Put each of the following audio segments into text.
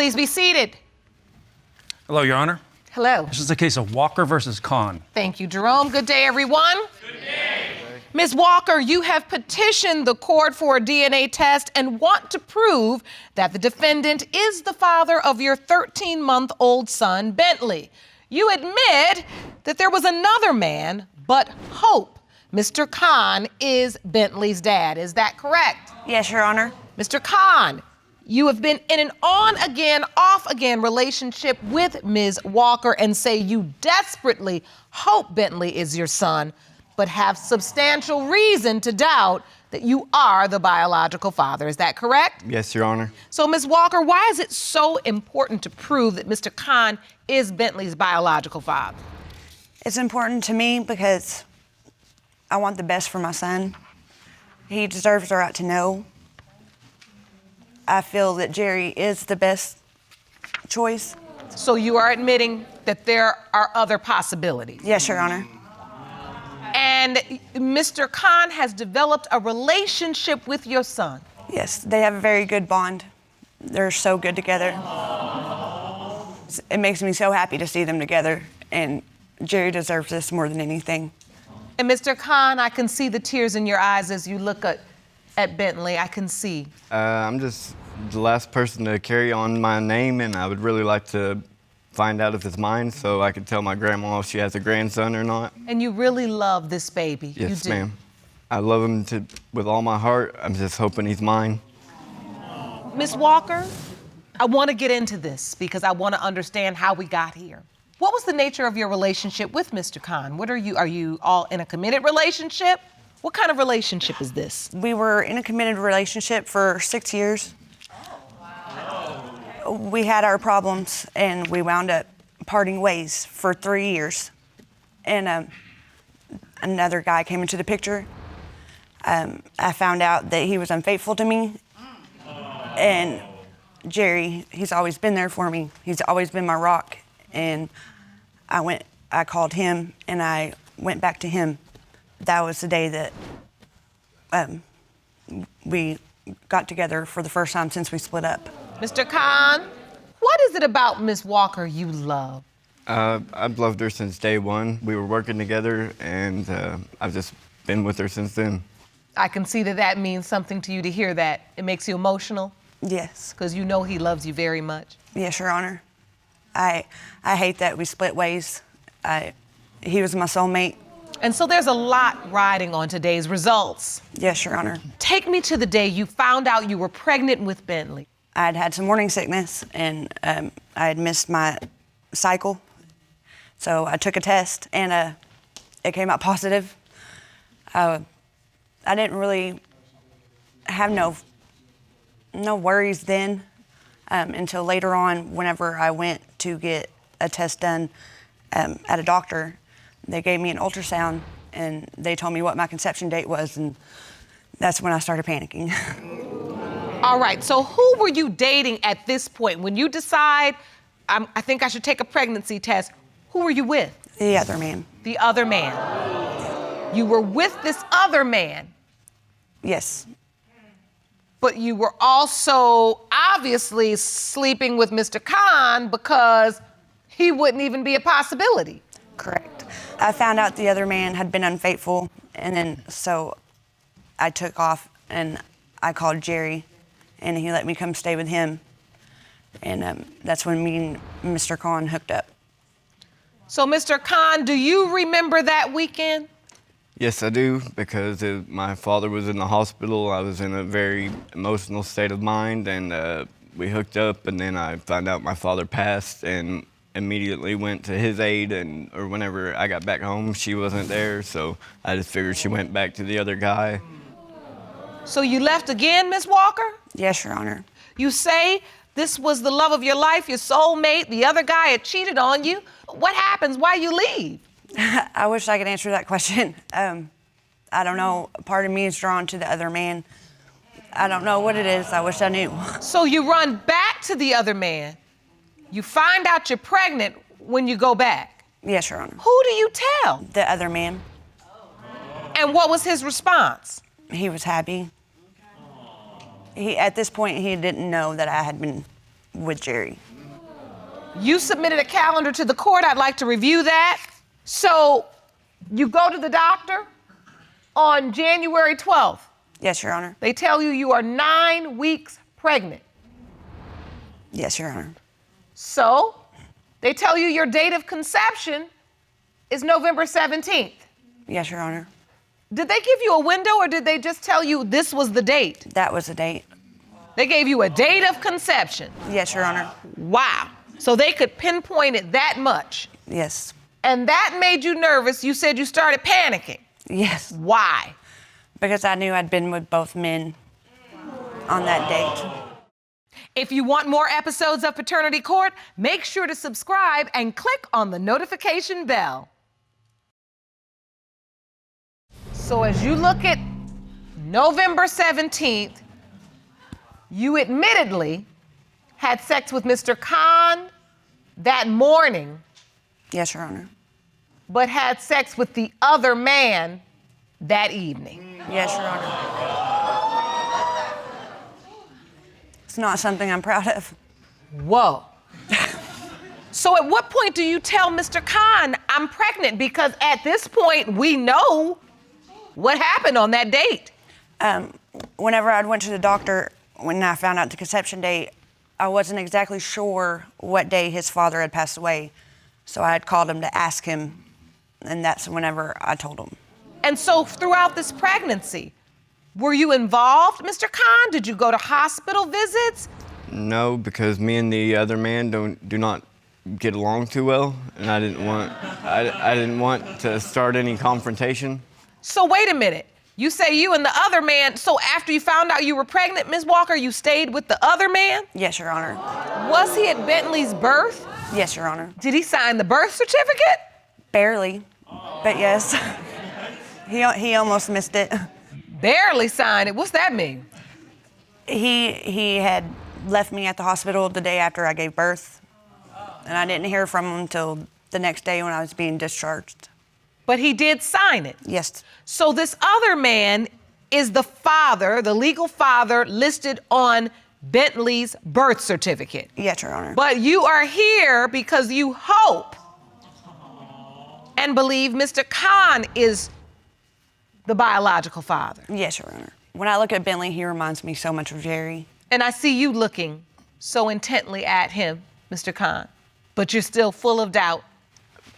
Please be seated. Hello, Your Honor. Hello. This is a case of Walker versus Conn. Thank you, Jerome. Good day, everyone. Good day. Ms. Walker, you have petitioned the court for a DNA test and want to prove that the defendant is the father of your 13-month-old son, Bentley. You admit that there was another man, but hope Mr. Conn is Bentley's dad. Is that correct? Yes, Your Honor. Mr. Conn, you have been in an on-again, off-again relationship with Ms. Walker and say you desperately hope Bentley is your son, but have substantial reason to doubt that you are the biological father. Is that correct? Yes, Your Honor. So, Ms. Walker, why is it so important to prove that Mr. Conn is Bentley's biological father? It's important to me because I want the best for my son. He deserves the right to know. I feel that Jerry is the best choice. So you are admitting that there are other possibilities? Yes, Your Honor. And Mr. Conn has developed a relationship with your son? Yes, they have a very good bond. They're so good together. It makes me so happy to see them together, and Jerry deserves this more than anything. And Mr. Conn, I can see the tears in your eyes as you look at Bentley. I can see. I'm just the last person to carry on my name, and I would really like to find out if it's mine so I can tell my grandma if she has a grandson or not. And you really love this baby. Yes, you do. ma'am. I love him with all my heart. I'm just hoping he's mine. Ms. Walker, I want to get into this because I want to understand how we got here. What was the nature of your relationship with Mr. Conn? Are you all in a committed relationship? What kind of relationship is this? We were in a committed relationship for 6 years. We had our problems, and we wound up parting ways for 3 years. And another guy came into the picture. I found out that he was unfaithful to me. And Jerry, he's always been there for me. He's always been my rock. And I called him, and I went back to him. That was the day that we got together for the first time since we split up. Mr. Conn, what is it about Ms. Walker you love? I've loved her since day one. We were working together, and I've just been with her since then. I can see that means something to you to hear that. It makes you emotional? Yes. Because you know he loves you very much. Yes, Your Honor. I hate that we split ways. He was my soulmate. And so there's a lot riding on today's results. Yes, Your Honor. Take me to the day you found out you were pregnant with Bentley. I'd had some morning sickness, and I had missed my cycle. So I took a test, and it came out positive. I didn't really have no worries then until later on, whenever I went to get a test done at a doctor. They gave me an ultrasound, and they told me what my conception date was, and that's when I started panicking. All right, so who were you dating at this point? When you decide, I think I should take a pregnancy test, who were you with? The other man. The other man. You were with this other man. Yes. But you were also obviously sleeping with Mr. Conn because he wouldn't even be a possibility. Correct. I found out the other man had been unfaithful, and then so I took off and I called Jerry, and he let me come stay with him. And that's when me and Mr. Conn hooked up. So, Mr. Conn, do you remember that weekend? Yes, I do, because my father was in the hospital. I was in a very emotional state of mind, and we hooked up, and then I found out my father passed and immediately went to his aid, or whenever I got back home, she wasn't there, so I just figured she went back to the other guy. So you left again, Ms. Walker? Yes, Your Honor. You say this was the love of your life, your soulmate, the other guy had cheated on you. What happens? Why you leave? I wish I could answer that question. I don't know. Part of me is drawn to the other man. I don't know what it is. I wish I knew. So you run back to the other man. You find out you're pregnant when you go back. Yes, Your Honor. Who do you tell? The other man. And what was his response? He was happy. At this point, he didn't know that I had been with Jerry. You submitted a calendar to the court. I'd like to review that. So you go to the doctor on January 12th. Yes, Your Honor. They tell you are 9 weeks pregnant. Yes, Your Honor. So they tell you your date of conception is November 17th. Yes, Your Honor. Did they give you a window or did they just tell you this was the date? That was the date. They gave you a date of conception. Yes, Your Honor. Wow. So they could pinpoint it that much. Yes. And that made you nervous. You said you started panicking. Yes. Why? Because I knew I'd been with both men on that date. If you want more episodes of Paternity Court, make sure to subscribe and click on the notification bell. So as you look at November 17th, you admittedly had sex with Mr. Conn that morning, Yes, Your Honor. but had sex with the other man that evening. Yes, Your Honor. It's not something I'm proud of. Whoa. So at what point do you tell Mr. Conn, I'm pregnant? Because at this point, we know what happened on that date. Whenever I went to the doctor, when I found out the conception date, I wasn't exactly sure what day his father had passed away. So I had called him to ask him, and that's whenever I told him. And so throughout this pregnancy, were you involved, Mr. Conn? Did you go to hospital visits? No, because me and the other man do not get along too well, and I didn't want to start any confrontation. So wait a minute. You say you and the other man, so after you found out you were pregnant, Ms. Walker, you stayed with the other man? Yes, Your Honor. Was he at Bentley's birth? Yes, Your Honor. Did he sign the birth certificate? Barely, but yes. He almost missed it. Barely signed it. What's that mean? He had left me at the hospital the day after I gave birth, and I didn't hear from him until the next day when I was being discharged. But he did sign it. Yes. So this other man is the father, the legal father listed on Bentley's birth certificate. Yes, Your Honor. But you are here because you hope and believe Mr. Conn is the biological father. Yes, Your Honor. When I look at Bentley, he reminds me so much of Jerry. And I see you looking so intently at him, Mr. Conn, but you're still full of doubt.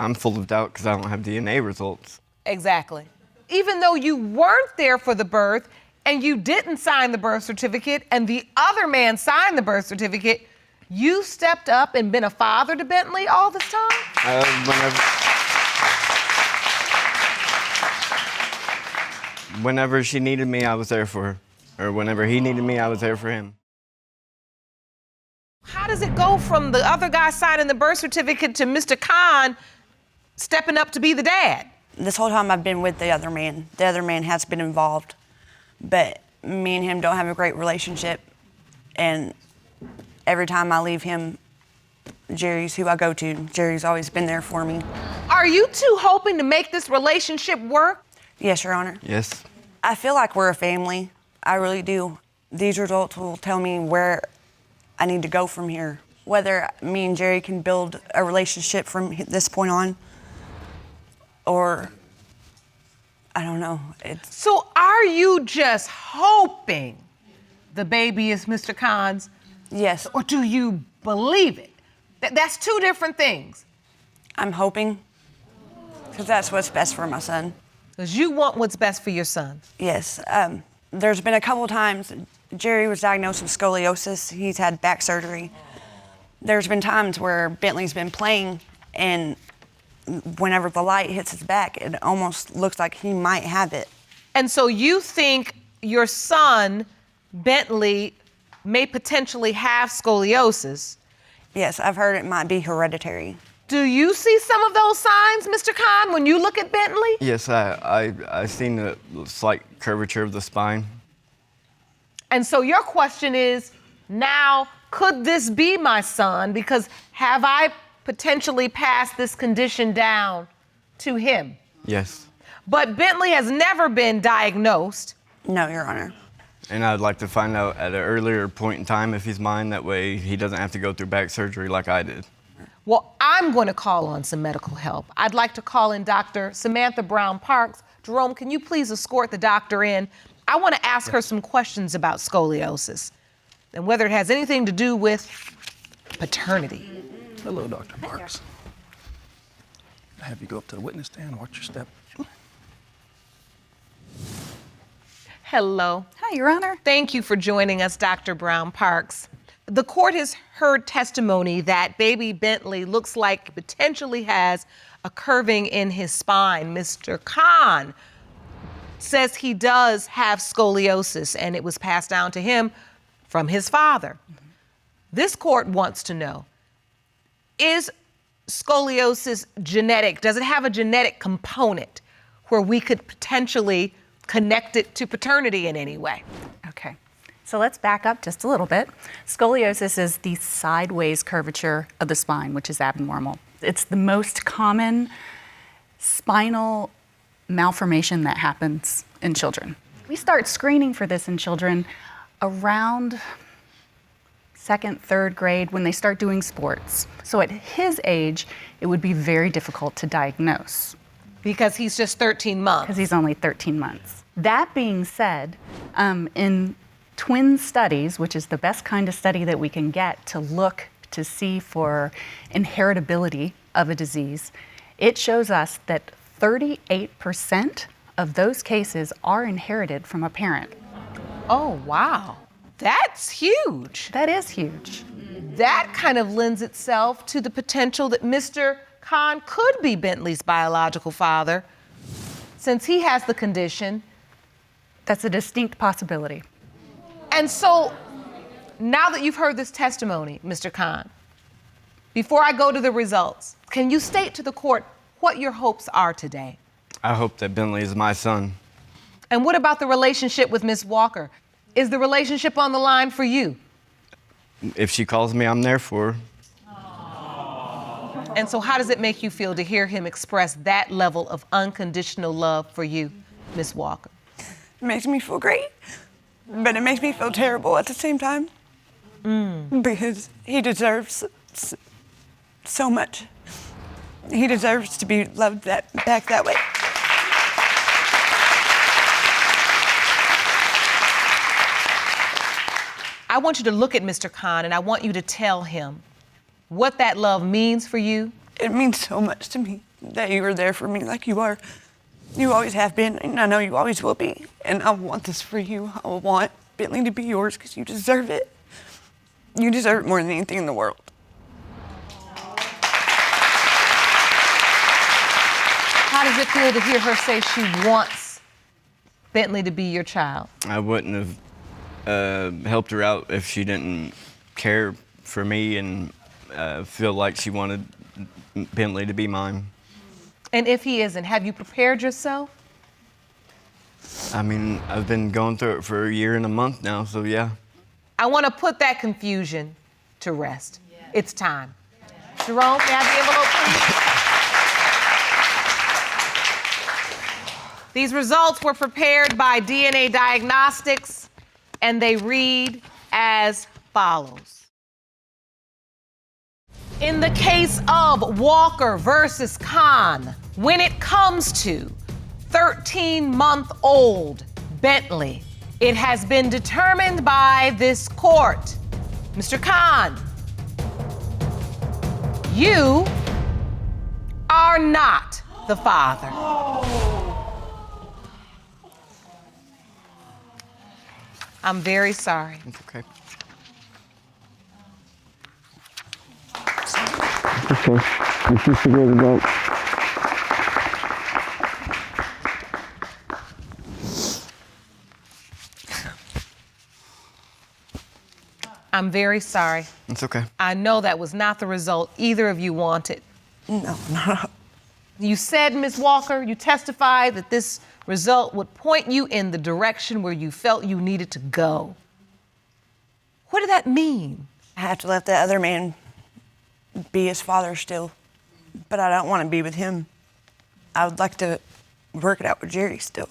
I'm full of doubt because I don't have DNA results. Exactly. Even though you weren't there for the birth and you didn't sign the birth certificate and the other man signed the birth certificate, you stepped up and been a father to Bentley all this time? Whenever she needed me, I was there for her. Or whenever he needed me, I was there for him. How does it go from the other guy signing the birth certificate to Mr. Conn stepping up to be the dad? This whole time I've been with the other man. The other man has been involved, but me and him don't have a great relationship. And every time I leave him, Jerry's who I go to. Jerry's always been there for me. Are you two hoping to make this relationship work? Yes, Your Honor. Yes. I feel like we're a family. I really do. These results will tell me where I need to go from here. Whether me and Jerry can build a relationship from this point on, or I don't know. So are you just hoping the baby is Mr. Conn's? Yes. Or do you believe it? That's two different things. I'm hoping, because that's what's best for my son. Because you want what's best for your son. Yes. There's been a couple times Jerry was diagnosed with scoliosis. He's had back surgery. There's been times where Bentley's been playing, and whenever the light hits his back, it almost looks like he might have it. And so you think your son, Bentley, may potentially have scoliosis? Yes, I've heard it might be hereditary. Do you see some of those signs, Mr. Conn, when you look at Bentley? Yes, I seen the slight curvature of the spine. And so your question is, now, could this be my son? Because have I potentially passed this condition down to him? Yes. But Bentley has never been diagnosed. No, Your Honor. And I'd like to find out at an earlier point in time if he's mine. That way he doesn't have to go through back surgery like I did. Well, I'm going to call on some medical help. I'd like to call in Dr. Samantha Brown Parks. Jerome, can you please escort the doctor in? I want to ask her some questions about scoliosis and whether it has anything to do with paternity. Hello, Dr. Parks. I have you go up to the witness stand. Watch your step. Hello. Hi, Your Honor. Thank you for joining us, Dr. Brown Parks. The court has heard testimony that baby Bentley looks like potentially has a curving in his spine. Mr. Conn says he does have scoliosis and it was passed down to him from his father. This court wants to know, is scoliosis genetic? Does it have a genetic component where we could potentially connect it to paternity in any way? Okay, so let's back up just a little bit. Scoliosis is the sideways curvature of the spine, which is abnormal. It's the most common spinal malformation that happens in children. We start screening for this in children around second, third grade when they start doing sports. So at his age, it would be very difficult to diagnose. Because he's just 13 months. Because he's only 13 months. That being said, in twin studies, which is the best kind of study that we can get to look to see for inheritability of a disease, it shows us that 38% of those cases are inherited from a parent. Oh, wow. That's huge. That is huge. That kind of lends itself to the potential that Mr. Conn could be Bentley's biological father, since he has the condition. That's a distinct possibility. And so, now that you've heard this testimony, Mr. Conn, before I go to the results, can you state to the court what your hopes are today? I hope that Bentley is my son. And what about the relationship with Miss Walker? Is the relationship on the line for you? If she calls me, I'm there for her. And so how does it make you feel to hear him express that level of unconditional love for you, Miss Walker? It makes me feel great, but it makes me feel terrible at the same time. Because he deserves so much. He deserves to be loved back that way. I want you to look at Mr. Conn and I want you to tell him what that love means for you. It means so much to me that you are there for me like you are. You always have been, and I know you always will be. And I want this for you. I want Bentley to be yours because you deserve it. You deserve it more than anything in the world. How does it feel to hear her say she wants Bentley to be your child? I wouldn't have helped her out if she didn't care for me and feel like she wanted Bentley to be mine. And if he isn't, have you prepared yourself? I mean, I've been going through it for a year and a month now, so yeah. I want to put that confusion to rest. It's time. Jerome, may I have the envelope, please? These results were prepared by DNA Diagnostics, and they read as follows. In the case of Walker versus Conn, when it comes to 13-month-old Bentley, it has been determined by this court. Mr. Conn, you are not the father. I'm very sorry. It's okay. Okay, this is the good result. I'm very sorry. It's okay. I know that was not the result either of you wanted. No. You said, Ms. Walker, you testified that this result would point you in the direction where you felt you needed to go. What did that mean? I have to let that other man be his father still, but I don't want to be with him. I would like to work it out with Jerry still.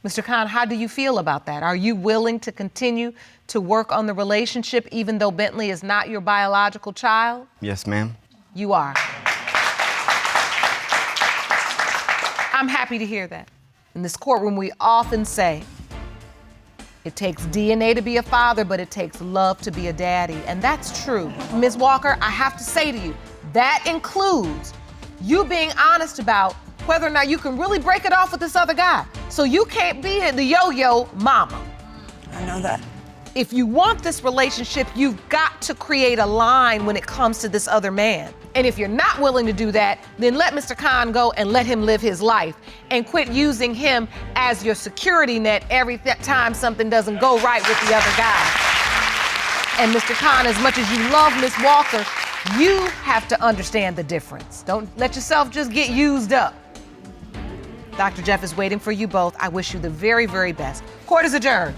Mr. Conn, how do you feel about that? Are you willing to continue to work on the relationship even though Bentley is not your biological child? Yes, ma'am. You are. I'm happy to hear that. In this courtroom, we often say, it takes DNA to be a father, but it takes love to be a daddy. And that's true. Ms. Walker, I have to say to you, that includes you being honest about whether or not you can really break it off with this other guy. So you can't be the yo-yo mama. I know that. If you want this relationship, you've got to create a line when it comes to this other man. And if you're not willing to do that, then let Mr. Conn go and let him live his life and quit using him as your security net every time something doesn't go right with the other guy. And Mr. Conn, as much as you love Miss Walker, you have to understand the difference. Don't let yourself just get used up. Dr. Jeff is waiting for you both. I wish you the very, very best. Court is adjourned.